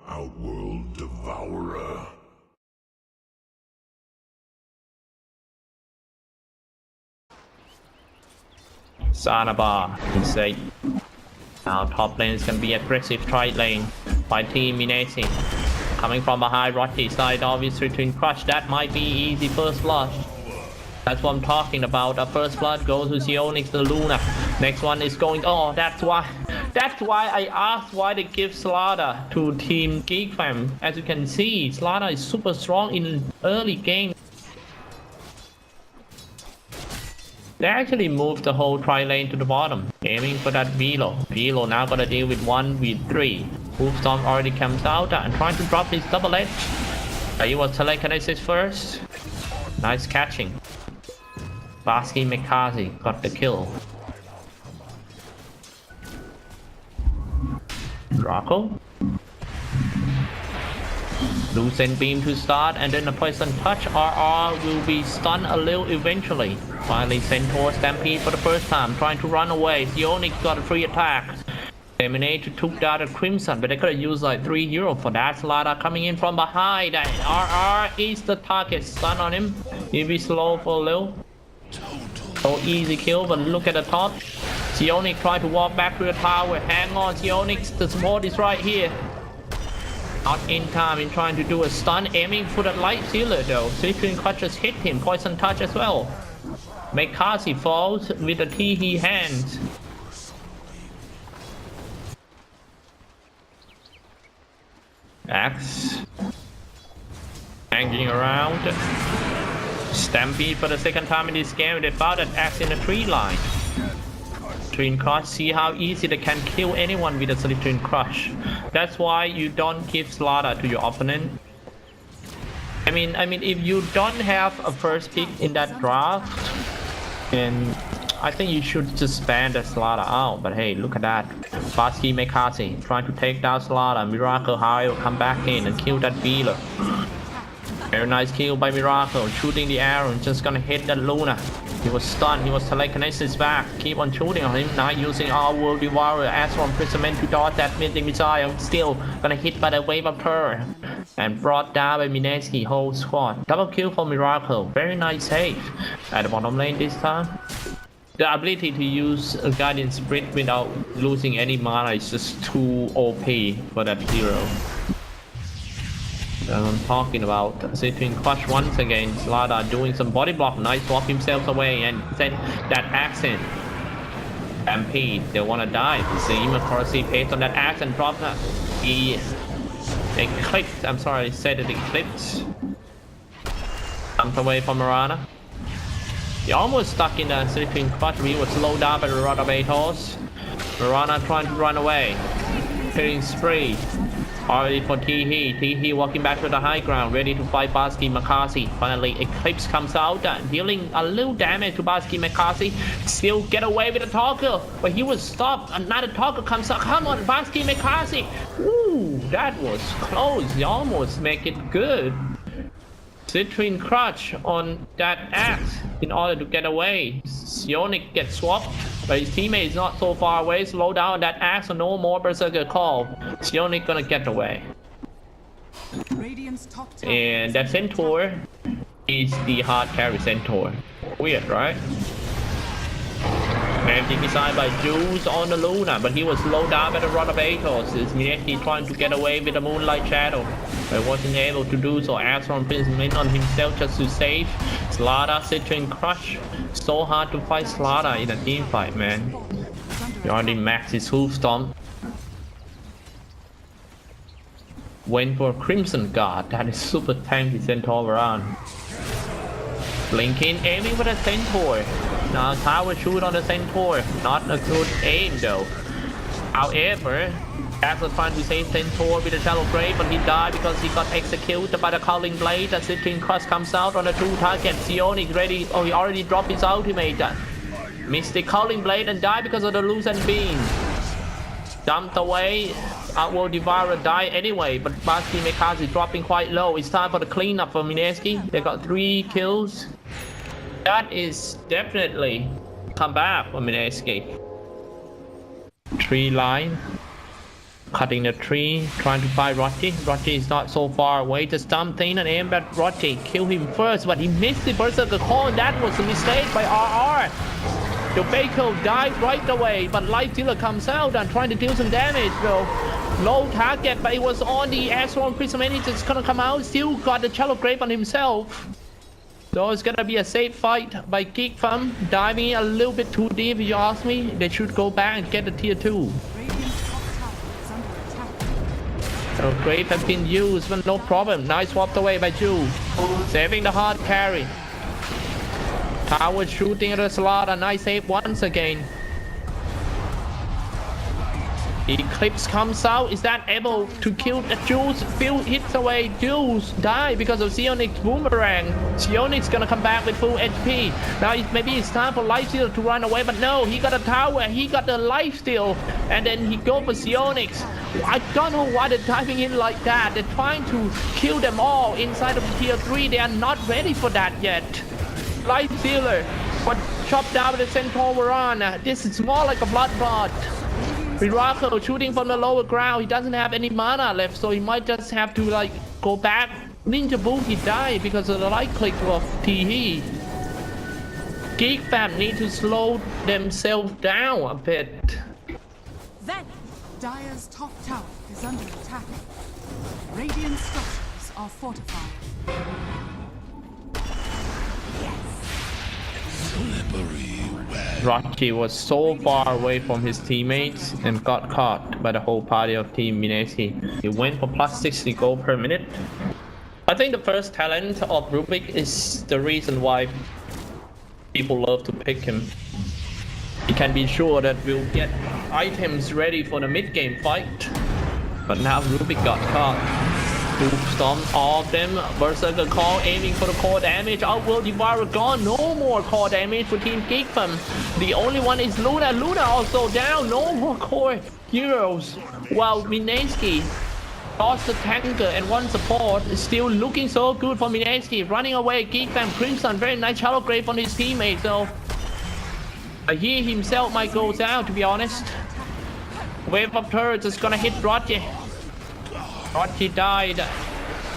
Outworld Devourer. Sanabar, insane. Now top lane is gonna be aggressive trade lane by team Mineski. Coming from behind Rocky side, obviously to crush that might be easy first blood. That's what I'm talking about. The first blood goes to Onyx the Luna. Next one is going. Oh, that's why I asked why they give Slaughter to Team Geek fam. As you can see, Slaughter is super strong in early game. They actually moved the whole tri lane to the bottom, aiming for that Velo. Velo now gotta deal with 1v3. Wolfstorm already comes out and trying to drop his double edge. He was telekinesis first. Nice catching. Basky Mekazi got the kill. Meracle. Lucent beam to start, and then the poison touch. RR will be stunned a little eventually. Finally, Centaur Stampede for the first time, trying to run away. Onyx got a free attack. Eliminate took down the Crimson, but they could have used like 3 heroes for that. Slaughter coming in from behind. And RR is the target. Stun on him. He'll be slow for a little. So easy kill, but look at the top. Onyx trying to walk back to the tower. Hang on, Onyx. The support is right here. Not in time in trying to do a stun, aiming for the light sealer though. Citrine Clutch just hit him, poison touch as well. Mekazi falls with the Teehee hands. Axe. Hanging around. Stampede for the second time in this game. They found an axe in the tree line. Citrine Crush, see how easy they can kill anyone with a Citrine Crush. That's why you don't give Slaughter to your opponent. I mean, if you don't have a first pick in that draft, then I think you should just ban the Slaughter out. But hey, look at that. Basky Mekazi trying to take down Slaughter. Meracle, however, come back in and kill that Beeler. Very nice kill by Meracle, shooting the arrow, just gonna hit that Luna. He was stunned, he was telekinesis back, keep on shooting on him, now using Outworld Devourer, Astral Imprisonment to dodge that missing missile, still gonna hit by the wave of terror. And brought down by Mineski, whole squad. Double kill for Meracle, very nice save. At the bottom lane this time. The ability to use a Guardian Spirit without losing any mana is just too OP for that hero. I'm talking about Citrine Crush once again. Slaughter doing some body block, nice walk himself away and send that accent. Stampede, they wanna die. See him accuracy paste on that axe and drop that. He eclipsed, I'm sorry, I said it eclipsed. Jumped away from Marana. He almost stuck in the Citrine Crush, he was slowed down by the Rod of Atos. Marana trying to run away. Killing spree. Already for Teehee. Teehee walking back to the high ground, ready to fight Basky Mekazi. Finally, Eclipse comes out, dealing a little damage to Basky Mekazi. Still get away with the Talker, but he was stopped. Another Talker comes out. Come on, Basky Mekazi. Ooh, that was close. He almost make it good. Citrine Crush on that axe in order to get away. Onyx gets swapped, but his teammate is not so far away. Slow down that axe, so no more Berserker call. Onyx gonna get away. And that Centaur is the hard carry Centaur. Weird, right? Empty design by Jules on the Luna, but he was slowed down by the Rod of Atos. Is Mineski trying to get away with the Moonlight Shadow, but wasn't able to do so. Astral Imprisonment on himself just to save. Slaughter, Citrine Crush. So hard to fight Slaughter in a team fight, man. He already maxed his Wolfstorm. Went for Crimson Guard. That is super tanky Centaur around. Blinking, aiming for the Centaur. Now tower shoot on the Centaur. Not a good aim though. However, Jax was trying to save Centaur with the Shallow Grave, but he died because he got executed by the Calling Blade. The Citrine Crush comes out on the two targets. Onyx ready. Oh, he already dropped his ultimate. Missed the Calling Blade and died because of the Lucent Beam. Dumped away. Outworld Devourer died anyway, but Basky Mekazi dropping quite low. It's time for the cleanup for Mineski. They got 3 kills. That is definitely come back for Mineski. 3 line. Cutting the tree, trying to find Rocky. Rocky is not so far away. Just something and aim at Rocky. Kill him first, but he missed the Berserker call, and that was a mistake by RR. The Baker died right away, but Life Stealer comes out and trying to deal some damage, bro. Low target, but it was on the Astral Prism, and he's just gonna come out. Still got the Shallow Grave on himself. So it's gonna be a safe fight by Geek Fam. Diving a little bit too deep, if you ask me. They should go back and get the tier 2. So Grave has been used, but no problem. Nice swapped away by Ju. Saving the hard carry. Tower shooting at the slot. A nice save once again. Eclipse comes out. Is that able to kill the Jules? Phil hits away. Jules die because of Sionix boomerang. Sionix gonna come back with full HP. Now maybe it's time for Lifesteal to run away, but no, he got a tower. He got the Lifesteal, and then he go for Sionix. I don't know why they're diving in like that. They're trying to kill them all inside of the tier 3. They are not ready for that yet. Lifestealer, but chopped down with the Centaur Varana. This is more like a bloodbath. Meracle shooting from the lower ground. He doesn't have any mana left, so he might just have to like go back. Ninja Boogie died because of the right click of Teehee. Geek Fam need to slow themselves down a bit. Then, Dire's top tower is under attack. Radiant structures are fortified. Rocky was so far away from his teammates and got caught by the whole party of Team Mineski. He went for plus 60 gold per minute. I think the first talent of Rubik is the reason why people love to pick him. He can be sure that we'll get items ready for the mid-game fight. But now Rubik got caught. Storm all of them. Berserker call aiming for the core damage. Outworld Devourer gone. No more core damage for Team Geek Fam. The only one is Luna. Luna also down. No more core heroes. While Mineski lost the tanker and one support is still looking so good for Mineski. Running away. Geek Fam Crimson. Very nice Shallow Grave on his teammate. So he himself might go down, to be honest. Wave of turrets is gonna hit Roger. Rocky died.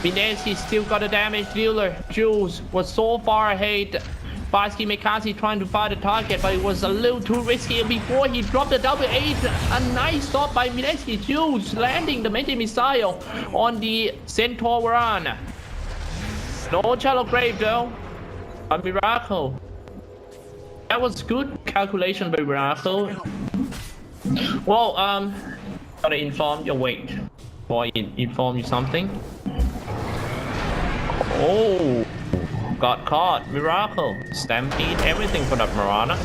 Mineski still got a damage dealer. Jules was so far ahead. Basky Mekasi trying to find the target, but it was a little too risky before he dropped the double 8. A nice stop by Mineski. Jules landing the Menti missile on the Centaur Varana. No Shallow Grave though. A Meracle. That was good calculation by Meracle. Well, gotta inform your weight. Boy, inform you something. Oh, got caught. Meracle. Stampede, everything for that Marana.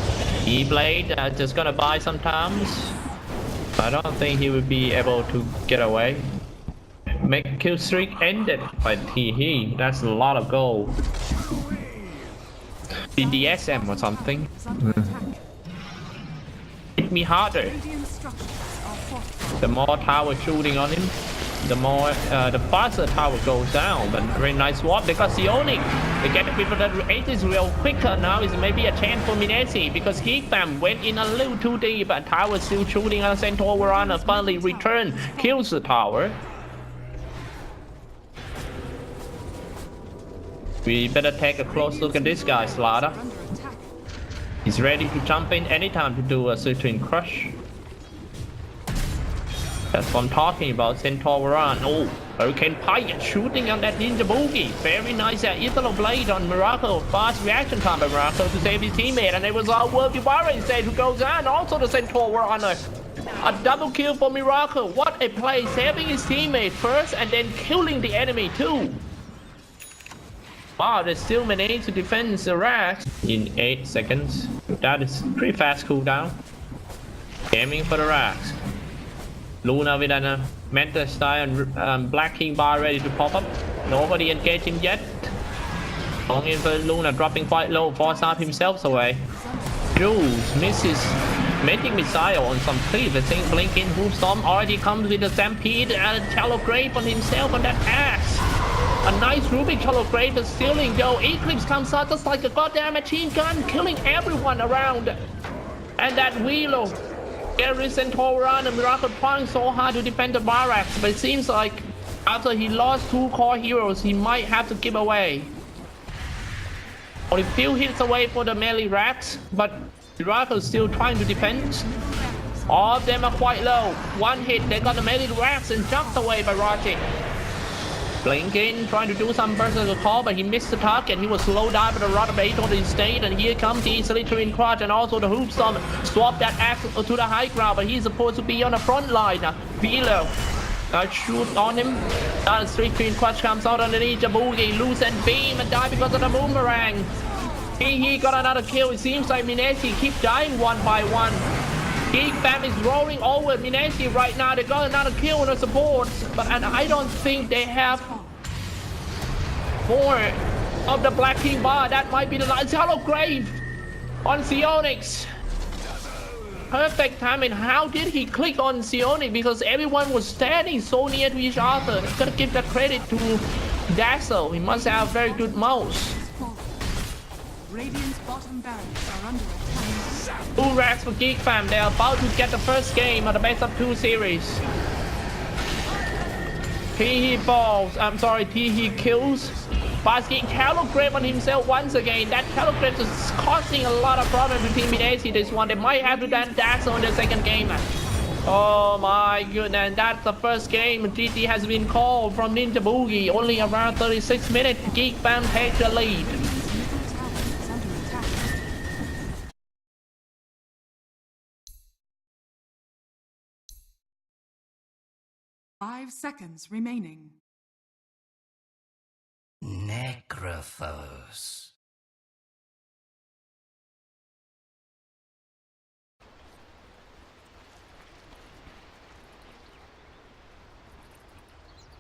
E-Blade, just gonna buy sometimes. I don't think he would be able to get away. Make kill streak ended by Teehee. That's a lot of gold. BDSM or something. Hit me harder. The more tower shooting on him, the more the faster tower goes down. But very nice swap. They got Sionix. They get the people that ages real quicker. Now is maybe a chance for Mineski because Geek Fam went in a little too deep, but tower still shooting on Centaur Varana. Finally return, kills the tower. We better take a close look at this guy, Slaughter. He's ready to jump in anytime to do a Citrine Crush. That's what I'm talking about, Centaur Varana. Oh, Hurricane Pike shooting on that Ninja Boogie. Very nice Eternal Blade on Meracle. Fast reaction time by Meracle to save his teammate. And it was Outworld Devourer instead who goes on. Also the Centaur Varana. A double kill for Meracle. What a play. Saving his teammate first and then killing the enemy too. Wow, they still managed to defend the racks in 8 seconds. That is pretty fast cooldown. Aiming for the racks. Luna with an Mentor style and Black King bar ready to pop up. Nobody engaged him yet. Long in for Luna, dropping quite low. Force up himself away. Jules misses Menting missile on some creep. The thing blinking. Storm already comes with a Stampede and a Shallow Grave on himself on that axe. A nice Rubik Shallow Grave is stealing though. Eclipse comes out just like a goddamn machine gun, killing everyone around. And that Wheelo Gary Centauran and Meracle trying so hard to defend the barracks, but it seems like after he lost 2 core heroes, he might have to give away. Only few hits away for the melee rats, but Meracle is still trying to defend. All of them are quite low. 1 hit, they got the melee rats and jumped away by Roger. Blinking, trying to do some berserker call, but he missed the target. He was slow down by the rod of 8 on the stage, and here comes the Slytherin Crush and also the Hoop Storm. Swap that axe to the high ground, but he's supposed to be on the front line. Below. Shoot on him. The Slytherin Crush comes out underneath the boogie. Loose and beam and die because of the boomerang. He got another kill. It seems like Mineski keep dying one by one. Geek Fam is rolling over Mineski right now. They got another kill on the support, and I don't think they have more of the Black King bar. That might be the last Hollow Grave on Sionix. Perfect timing. How did he click on Sionix? Because everyone was standing so near to each other. Gotta give that credit to Dazzle. He must have very good mouse. Radiant's bottom barracks are under attack. 2 racks for Geek Fam. They're about to get the first game of the best of 2 series. He balls. I'm sorry, he kills. Basking Calograve on himself once again. That Calograve is causing a lot of problems between Mineski this one. They might have to then dash on the second game. Oh my goodness, that's the first game. GG has been called from Ninja Boogie. Only around 36 minutes. Geek Fam takes the lead. 5 seconds remaining. Necrophos.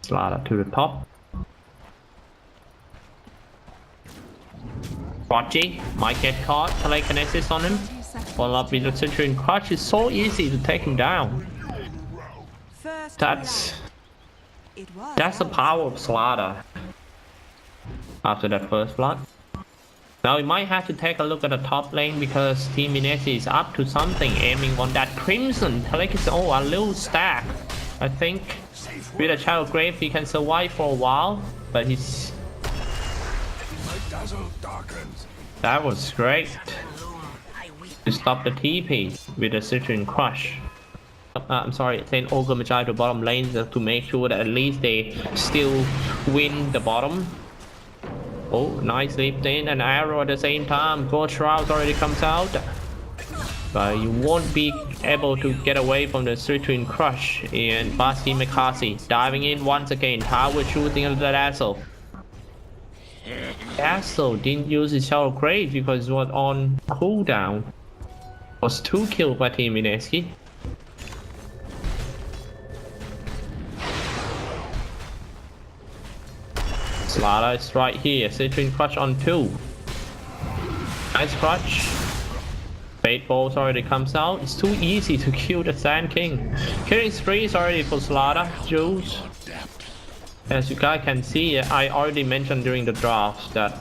Slaughter to the top. Roger might get caught. Telekinesis on him. Follow up with the Slytherin Crush. It's so easy to take him down. That's the power of Slaughter. After that first blood. Now we might have to take a look at the top lane because Team Mineski is up to something, aiming on that Crimson. Telekinesis, oh, a little stack. I think with a Child Grave he can survive for a while, but he's... That was great. To stop the TP with the Slytherin Crush. I'm sorry, send Ogre Magi to bottom lane to make sure that at least they still win the bottom. Oh, nicely in an arrow at the same time. Ghost Shrouds already comes out. But you won't be able to get away from the Slytherin Crush. And Basti McCarthy diving in once again. Tower shooting at the Dazzle. Dazzle didn't use his Shadow Grave because it was on cooldown. Was 2 killed by Team Mineski. Slaughter is right here. Slytherin Crush on 2. Nice Crush. Fate Balls already comes out. It's too easy to kill the Sand King. Killing spree is already for Slaughter. Jules. As you guys can see, I already mentioned during the draft that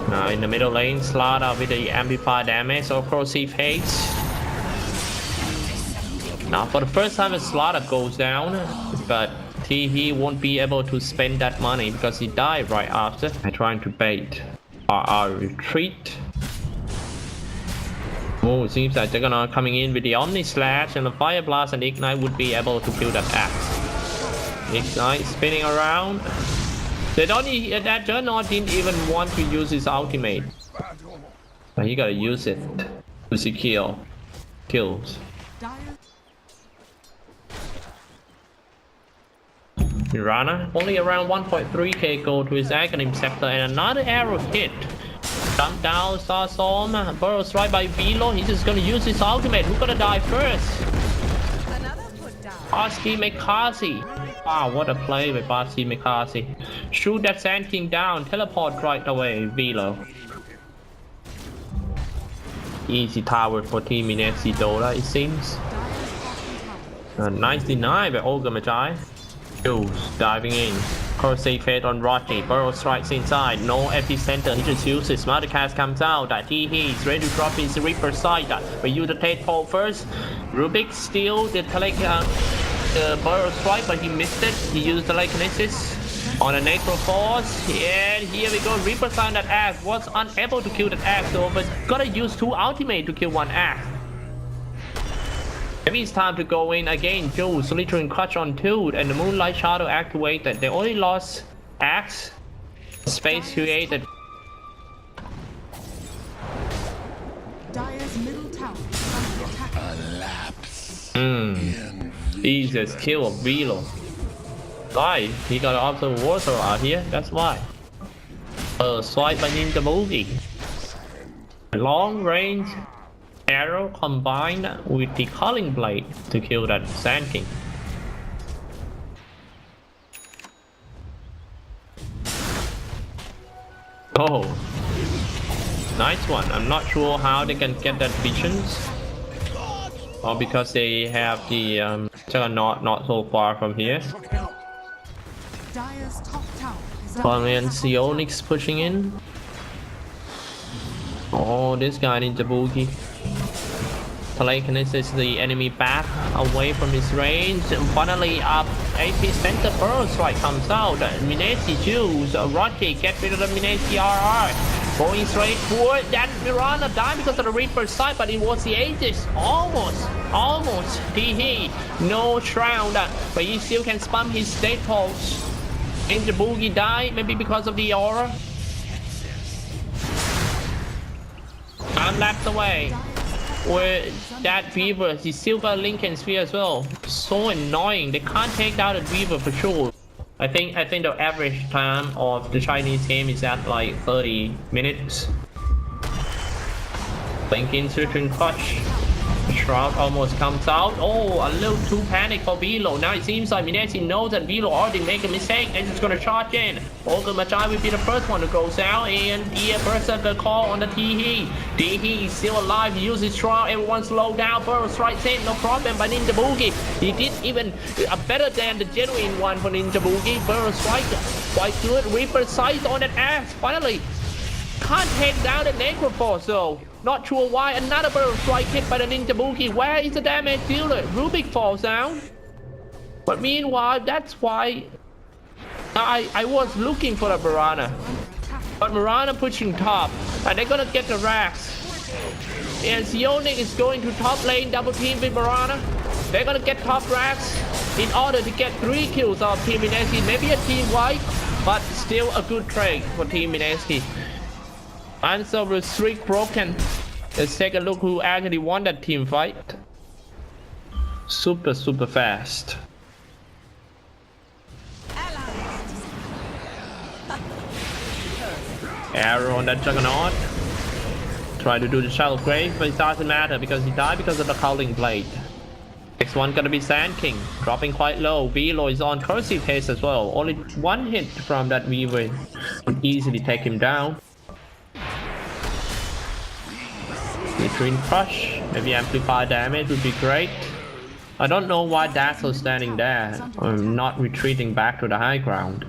now in the middle lane, Slaughter with the amplified damage or corrosive haze. Now for the first time Slaughter goes down, but he won't be able to spend that money because he died right after. I'm trying to bait our retreat. Oh, it seems like they're gonna coming in with the Omni Slash and the Fire Blast, and Ignite would be able to kill that axe. Ignite spinning around. They don't need that Juggernaut didn't even want to use his ultimate. But he gotta use it to secure kills. Mirana only around 1.3k gold to his Aghanim Scepter, and another arrow hit. Jump down, Starstorm, burrows right by Velo. He's just gonna use his ultimate. Who's gonna die first? Basti McCarthy. Wow, what a play by Basti McCarthy. Shoot that Sand King down, teleport right away, Velo. Easy tower for Team Mineski Dota, it seems. Nice deny by Ogre Magi. Jules diving in. Kuroky fade on Rodney. Burrow strikes inside. No epicenter. He just uses multicast comes out. He's ready to drop his Reaper side. But you the take pole first. Rubik still the Burrow strike, but he missed it. He used the telekinesis on a Necro Force. And here we go. Reaper side that Axe was unable to kill that Axe though, but gotta use 2 ultimate to kill 1 Axe. Maybe it's time to go in again. Joe, Solitary Clutch on Tilt, and the Moonlight Shadow activated. They only lost Axe. Space created. Dire's middle tower is under attack. Jesus, kill of Velo. Why? He got also water out here, that's why. Swipe by Ninja Boogie. Long range arrow combined with the Calling Blade to kill that Sand King. Oh, nice one. I'm not sure how they can get that visions, or because they have the Juggernaut not so far from here. Dire's top tower is under And Sionix pushing in. Oh, this guy needs a boogie. Telekinesis the enemy back away from his range. And finally, up AP Center Burrow Strike comes out. Mineski choose. Rocky get rid of the Mineski RR. Going straight for that Mirana died because of the Reaper side, but it was the Aegis. Almost. He no shroud, but he still can spam his state pulse. And the boogie died, maybe because of the aura. I'm lapped away. With that Weaver, he still got Lincoln Sphere as well. So annoying. They can't take out a Weaver for sure. I think the average time of the Chinese game is at like 30 minutes. Lincoln switching clutch. Shroud almost comes out. Oh, a little too panic for Velo. Now it seems like Mineski knows that Velo already made a mistake and he's gonna charge in. Machai will be the first one to go down, and the Berserker call on the Teehee. Teehee is still alive. He uses Shroud. Everyone slow down. Burrow strikes in. No problem by Ninja Boogie. He did even better than the genuine one for Ninja Boogie. Burrow strike quite good. Reaper sight on that ass. Finally. Can't take down the Necroforce though. Not sure why. Another Burrow strike hit by the Ninja Boogie. Where is the damage dealer? Rubik falls down. But meanwhile, that's why I was looking for the Mirana. But Mirana pushing top. And they're gonna get the racks. And Sionix is going to top lane double team with Mirana. They're gonna get top racks in order to get 3 kills of Team Mineski. Maybe a team wipe, but still a good trade for Team Mineski. Answer with streak broken. Let's take a look who actually won that team fight. Super fast. Arrow on that Juggernaut. Try to do the Shadow Grave, but it doesn't matter because he died because of the Calling Blade. Next one gonna be Sand King, dropping quite low. Velo is on cursive pace as well. Only 1 hit from that Weaver would easily take him down. Between Crush, maybe amplify damage would be great. I don't know why Dazzle's standing there. I'm not retreating back to the high ground.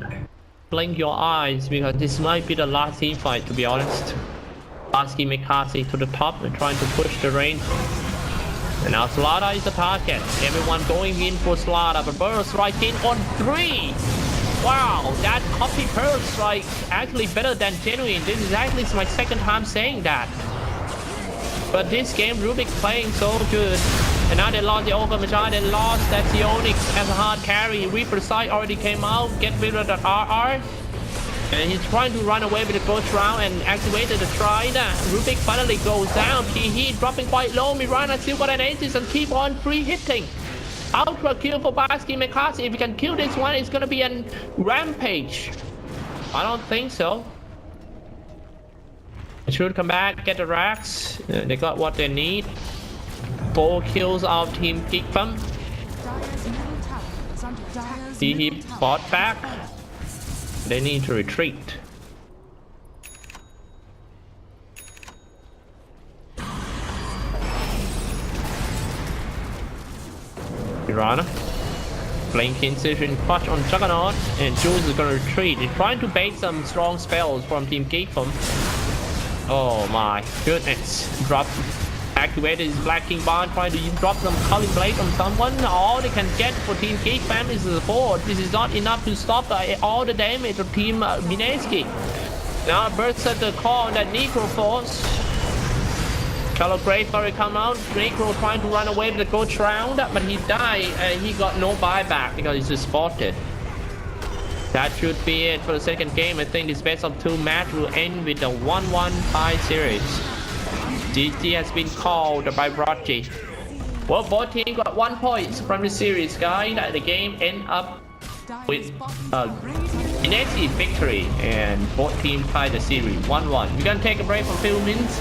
Blink your eyes because this might be the last team fight, to be honest. Asking Mikasi to the top and trying to push the range. And now Slaughter is the target. Everyone going in for Slaughter, but Burrow strike in on 3. Wow, that copy Burrow strike actually better than genuine. This is actually my second time saying that. But this game, Rubik playing so good. And now they lost the Machai, they lost that Sionix as a hard carry. Reaper side already came out, get rid of the RR. And he's trying to run away with the ghost round and activated the Trine. Rubik finally goes down. He dropping quite low. Mirana still got an Aegis and keep on free hitting. Ultra kill for Baskin Mikasi. If he can kill this one, it's gonna be a rampage. I don't think so. They should come back, get the racks. They got what they need. 4 kills of Team Geek from. He fought back. They need to retreat. Mirana. Flame Incision Crush on Juggernaut, and Jules is gonna retreat. He's trying to bait some strong spells from Team Geek from. Oh my goodness. Activated his Black King Bond, trying to drop some Culling Blade on someone. All they can get for Team Geek fam is the support. This is not enough to stop all the damage of Team Mineski. Now Berserker call on that Necro Force. Shallow Grave Furry come out. Necro trying to run away with the Gold Shroud, but he died. He got no buyback because he's just spotted. That should be it for the second game. I think this best of 2 match will end with a 1-1 tie series. GG has been called by Roger. Well, both teams got 1 point from the series, guys. The game end up with Mineski victory, and both teams tied the series 1-1. We're gonna take a break for a few minutes.